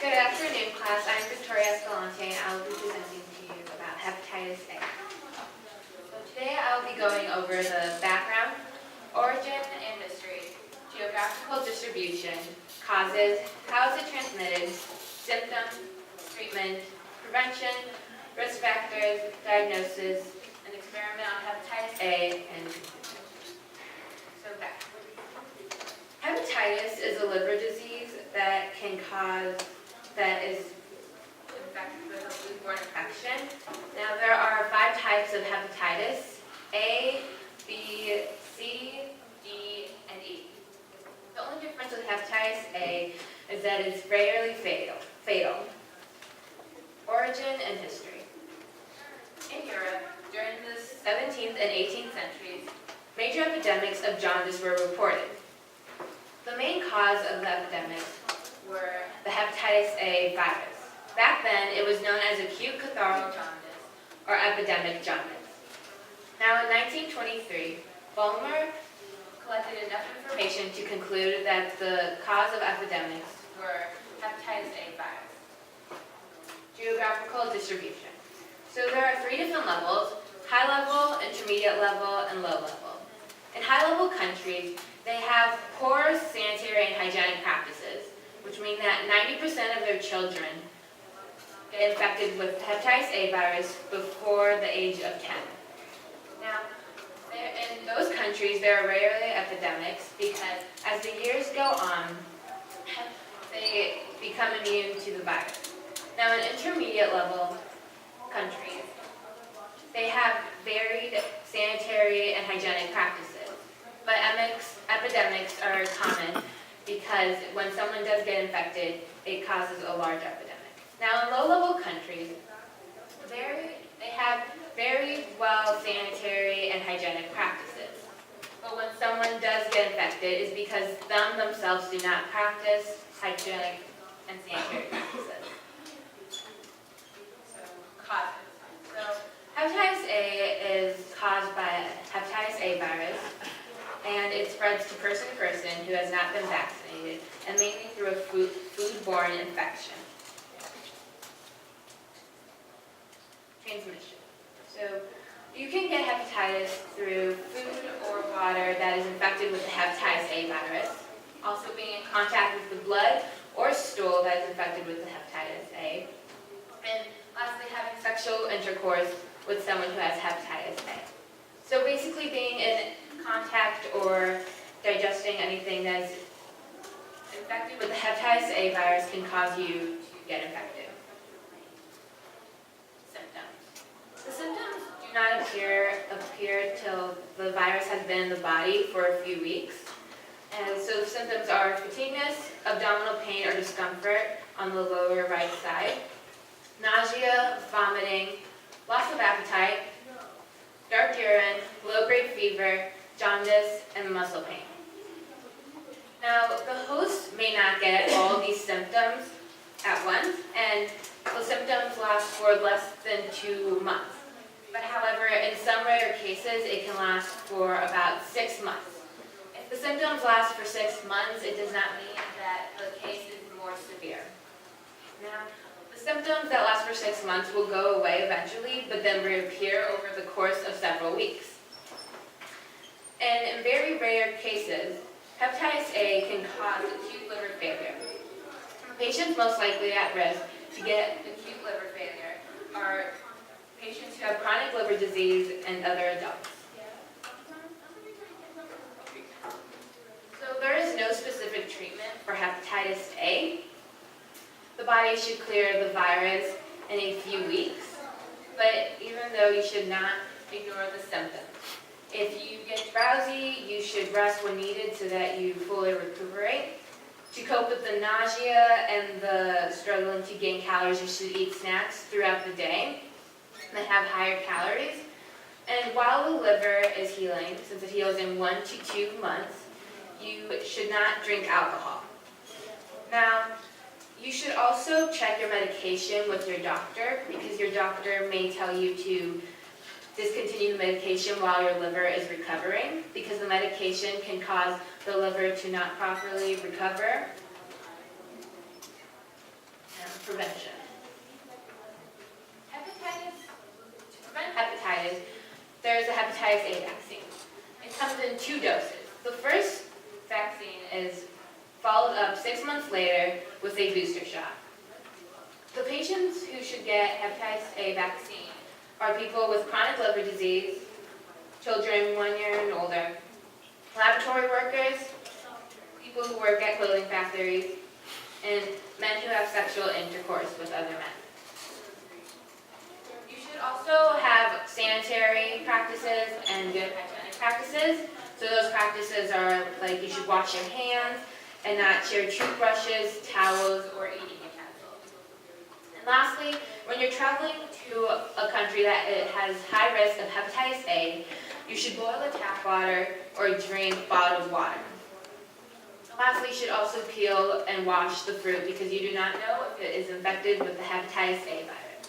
Good afternoon, class. I'm Victoria Escalante, and I will be presenting to you about hepatitis A. So today I will be going over the background, origin and history, geographical distribution, causes, how is it transmitted, symptoms, treatment, prevention, risk factors, diagnosis, an experiment on hepatitis A, and conclusion. So back. Hepatitis is a liver disease that is infected with a foodborne infection. Now there are 5 types of hepatitis: A, B, C, D, and E. The only difference with hepatitis A is that it's rarely fatal. Origin and history. In Europe, during the 17th and 18th centuries, major epidemics of jaundice were reported. The main cause of the epidemics were the hepatitis A virus. Back then, it was known as acute catarrhal jaundice, or epidemic jaundice. Now, in 1923, Vollmer collected enough information to conclude that the cause of epidemics were hepatitis A virus. Geographical distribution. So there are 3 different levels: high level, intermediate level, and low level. In high level countries, they have poor sanitary and hygienic practices, which mean that 90% of their children get infected with hepatitis A virus before the age of 10. Now, in those countries, there are rarely epidemics because as the years go on, they become immune to the virus. Now, in intermediate level countries, they have varied sanitary and hygienic practices. But epidemics are common because when someone does get infected, it causes a large epidemic. Now, in low-level countries, they have very well sanitary and hygienic practices. But when someone does get infected, it's because them themselves do not practice hygienic and sanitary practices. So, causes. So, hepatitis A is caused by hepatitis A virus, and it spreads to person who has not been vaccinated, and mainly through a foodborne infection. Transmission. So you can get hepatitis through food or water that is infected with the hepatitis A virus, also being in contact with the blood or stool that is infected with the hepatitis A, and lastly having sexual intercourse with someone who has hepatitis A. So basically being in contact or digesting anything that is infected with the hepatitis A virus can cause you to get infected. Symptoms. The symptoms do not appear till the virus has been in the body for a few weeks. And so the symptoms are fatigueness, abdominal pain or discomfort on the lower right side, nausea, vomiting, loss of appetite, dark urine, low-grade fever, jaundice, and muscle pain. Now, the host may not get all these symptoms at once, and the symptoms last for less than 2 months. But however, in some rare cases, it can last for about 6 months. If the symptoms last for 6 months, it does not mean that the case is more severe. Now, the symptoms that last for 6 months will go away eventually, but then reappear over the course of several weeks. And in very rare cases, hepatitis A can cause acute liver failure. Patients most likely at risk to get acute liver failure are patients who have chronic liver disease and other adults. So there is no specific treatment for hepatitis A. The body should clear the virus in a few weeks, but even though you should not ignore the symptoms. If you get drowsy, you should rest when needed so that you fully recuperate. To cope with the nausea and the struggling to gain calories, you should eat snacks throughout the day that have higher calories. And while the liver is healing, since it heals in 1 to 2 months, you should not drink alcohol. Now, you should also check your medication with your doctor because your doctor may tell you to discontinue the medication while your liver is recovering because the medication can cause the liver to not properly recover prevention. To prevent hepatitis, there's a hepatitis A vaccine. It comes in 2 doses. The first vaccine is followed up 6 months later with a booster shot. The patients who should get hepatitis A vaccine are people with chronic liver disease, children 1 year and older, laboratory workers, people who work at clothing factories, and men who have sexual intercourse with other men. You should also have sanitary practices and good hygienic practices. So those practices are like you should wash your hands and not share toothbrushes, towels, or eating utensils. And lastly, when you're traveling to a country that has high risk of hepatitis A, you should boil the tap water or drink bottled water. Lastly, you should also peel and wash the fruit because you do not know if it is infected with the hepatitis A virus.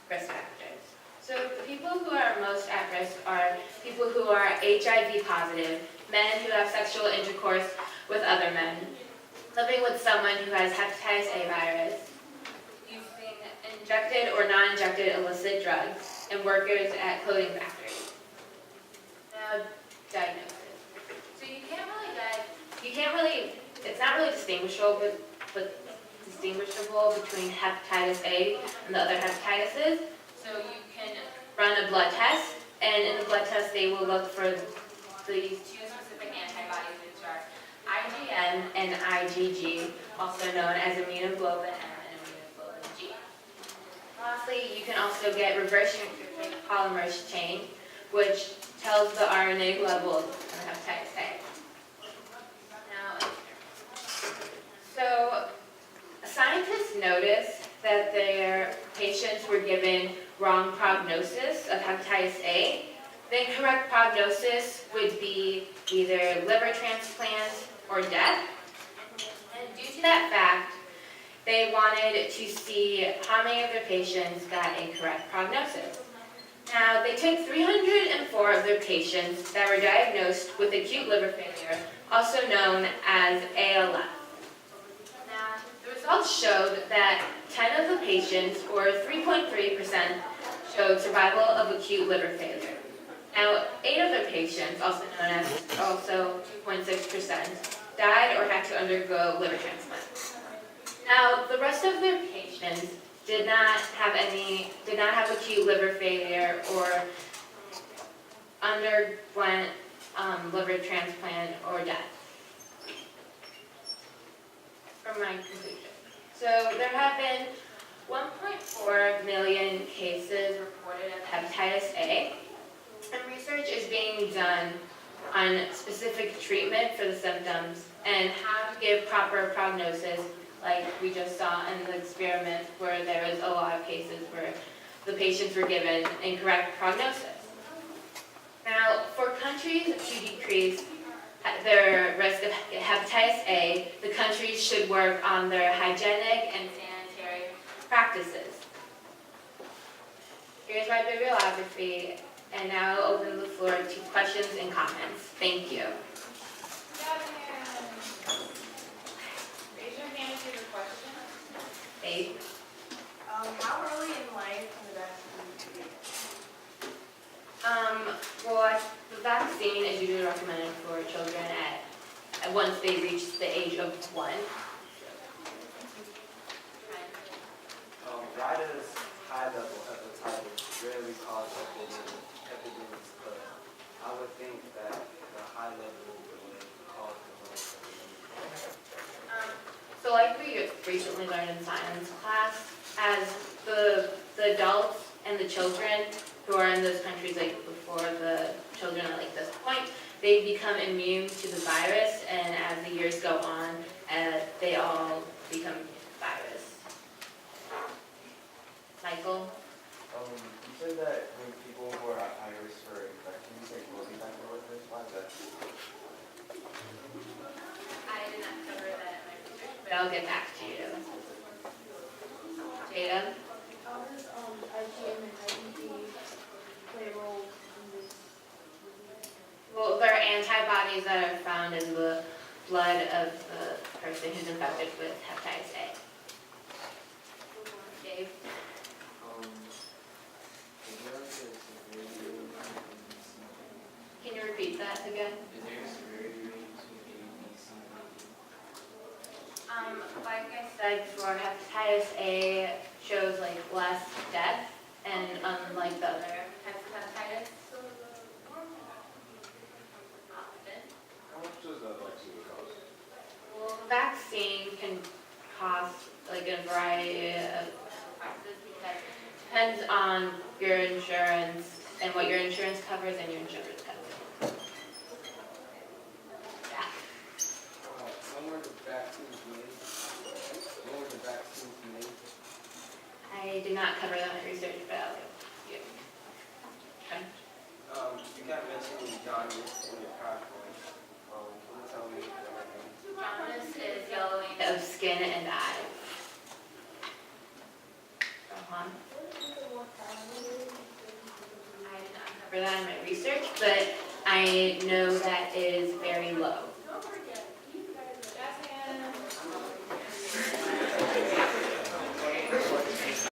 Risk factors. So the people who are most at risk are people who are HIV positive, men who have sexual intercourse with other men, living with someone who has hepatitis A virus, using injected or non-injected illicit drugs, and workers at clothing factories. Now, diagnosis. So it's not really distinguishable, but distinguishable between hepatitis A and the other hepatitises. So you can run a blood test, and in the blood test they will look for these 2 specific antibodies, which are IgM and IgG, also known as immunoglobulin M and immunoglobulin G. Lastly, you can also get reverse transcription polymerase chain, which tells the RNA levels of hepatitis A. So scientists noticed that their patients were given wrong prognosis of hepatitis A. The incorrect prognosis would be either liver transplant or death. And due to that fact, they wanted to see how many of their patients got a correct prognosis. Now, they took 304 of their patients that were diagnosed with acute liver failure, also known as ALF. Now, the results showed that 10 of the patients, or 3.3%, showed survival of acute liver failure. Now, 8 of their patients, also known as 2.6%, died or had to undergo liver transplant. Now, the rest of their patients did not have acute liver failure or underwent liver transplant or death. From my conclusion. So there have been 1.4 million cases reported of hepatitis A, and research is being done on specific treatment for the symptoms and how to give proper prognosis, like we just saw in the experiment where there was a lot of cases where the patients were given incorrect prognosis. Now, for countries to decrease their risk of hepatitis A, the countries should work on their hygienic and sanitary practices. Here's my bibliography, and now I'll open the floor to questions and comments. Thank you. Raise your hand if you have a question. Faith? How early in life can the vaccine be taken? The vaccine is usually recommended for children at once they reach the age of 1. Why does high-level hepatitis rarely cause epidemics? But I would think that the high level would cause the most epidemics. So like we recently learned in science class, as the adults and the children who are in those countries, like before the children are like this point, they become immune to the virus, and as the years go on, they all become immune to the virus. Michael? You said that when people who are at high risk for infections, they will be back to workers. Why is that? I did not cover that in my research, but I'll get back to you. Jada? How does IgM and IgG play a role in this? Well, there are antibodies that are found in the blood of the person person who's infected with hepatitis A. Dave? Can you repeat that again? Like I said before, hepatitis A shows like less death, and unlike the other types of hepatitis, often. How much does that vaccine cost? Well, the vaccine can cost like a variety of prices because it depends on your insurance and what your insurance covers and your insurance covers. Yeah. When were the vaccines made? When were the vaccines made? I did not cover that in my research, but I'll give you. Okay. You got mentioned jaundice in your PowerPoint. Can you tell me what that means? Jaundice is yellowing of skin and eyes. I did not cover that in my research, but I know that it is very low.